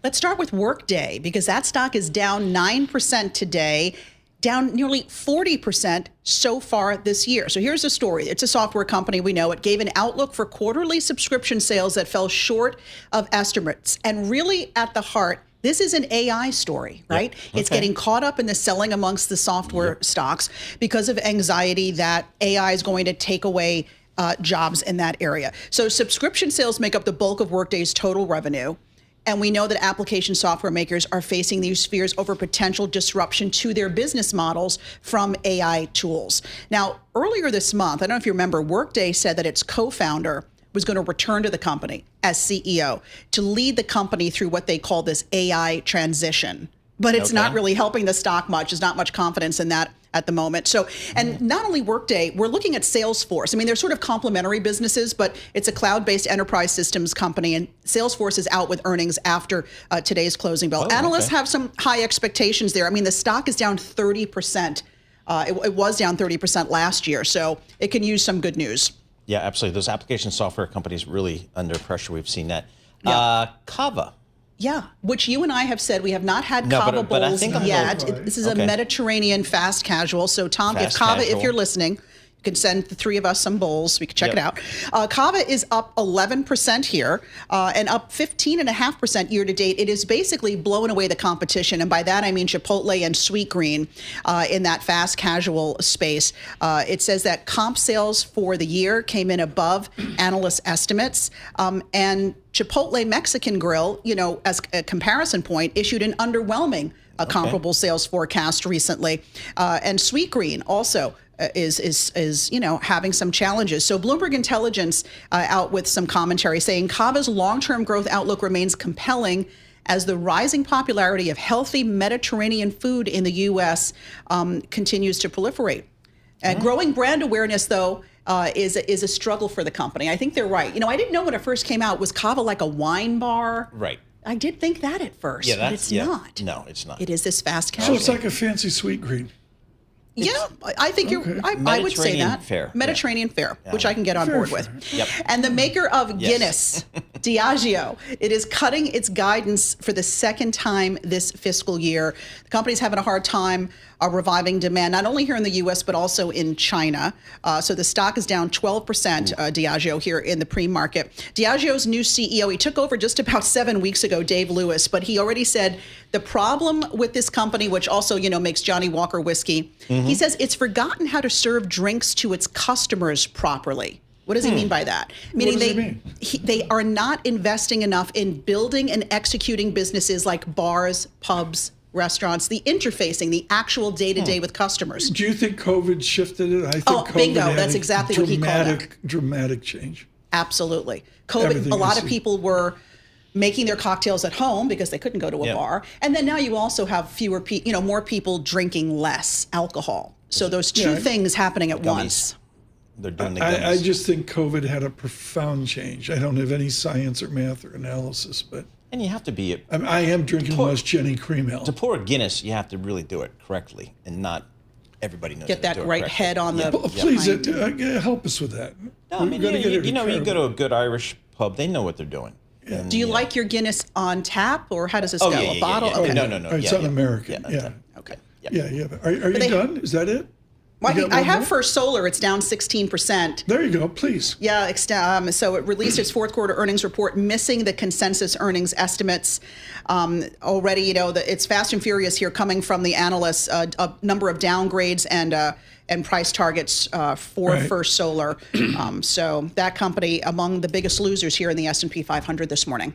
Let's start with Workday, because that stock is down 9% today, down nearly 40% so far this year. So here's the story. It's a software company. We know it gave an outlook for quarterly subscription sales that fell short of estimates. And really at the heart, this is an AI story, right? Yep. Okay. It's getting caught up in the selling amongst the software stocks because of anxiety that AI is going to take away jobs in that area. So subscription sales make up the bulk of Workday's total revenue. And we know that application software makers are facing these fears over potential disruption to their business models from AI tools. Now, earlier this month, I don't know if you remember, Workday said that its co-founder was going to return to the company as CEO to lead the company through what they call this AI transition. But it's not really helping the stock much. There's not much confidence in that at the moment. So, and not only Workday, we're looking at Salesforce. I mean, they're sort of complementary businesses, but it's a cloud-based enterprise systems company, and Salesforce is out with earnings after today's closing bell. Analysts have some high expectations there. I mean, the stock is down 30%. It was down 30% last year, so it can use some good news. Yeah, absolutely. Those application software companies really under pressure. We've seen that. Cava. Yeah, which you and I have said we have not had Cava bowls yet. This is a Mediterranean fast casual. So Tom, if Cava, if you're listening, you can send the three of us some bowls. We can check it out. Cava is up 11% here and up 15.5% year to date. It is basically blowing away the competition. And by that, I mean Chipotle and Sweetgreen in that fast casual space. It says that comp sales for the year came in above analyst estimates. And Chipotle Mexican Grill, you know, as a comparison point, issued an underwhelming comparable sales forecast recently. And Sweetgreen also is you know, having some challenges. So Bloomberg Intelligence out with some commentary saying Cava's long-term growth outlook remains compelling as the rising popularity of healthy Mediterranean food in the U.S. Continues to proliferate. Growing brand awareness, though, is a struggle for the company. I think they're right. You know, I didn't know when it first came out, was Cava like a wine bar? Right. I did think that at first, but it's not. No, it's not. It is this fast casual. So it's like a fancy Sweetgreen. Yeah, I think I would say that. Fare. Mediterranean fare, which I can get on board with. Yep. And the maker of Guinness, Diageo, it is cutting its guidance for the second time this fiscal year. The company's having a hard time reviving demand, not only here in the U.S., but also in China. So the stock is down 12%, Diageo, here in the pre-market. Diageo's new CEO, he took over just about 7 weeks ago, Dave Lewis, but he already said the problem with this company, which also, you know, makes Johnnie Walker whiskey, he says it's forgotten how to serve drinks to its customers properly. What does he mean by that? Meaning they are not investing enough in building and executing businesses like bars, pubs, restaurants, the interfacing, the actual day-to-day with customers. Do you think COVID shifted it? I think COVID bingo. had That's exactly what he called it. Dramatic change. Absolutely. COVID, a lot of people were making their cocktails at home because they couldn't go to a bar. And then now you also have fewer people, you know, more people drinking less alcohol. So those two things happening at once. They're doing the I just think COVID had a profound change. I don't have any science or math or analysis, but and you have to be. I am drinking less Jenny Cream Ale. To pour a Guinness, you have to really do it correctly, and not everybody knows. Get that right head on the. Please help us with that. No, I mean, you know, you go to a good Irish pub, they know what they're doing. And, do you like your Guinness on tap, or how does this go? A bottle? Yeah. Okay. No. It's un-American. Okay. Yeah. Are you done? Is that it? Well, I have First Solar. It's down 16%. There you go, please. Yeah, so it released its fourth quarter earnings report, missing the consensus earnings estimates. Already, you know, it's fast and furious here coming from the analysts, a number of downgrades and price targets for First Solar. So that company among the biggest losers here in the S&P 500 this morning.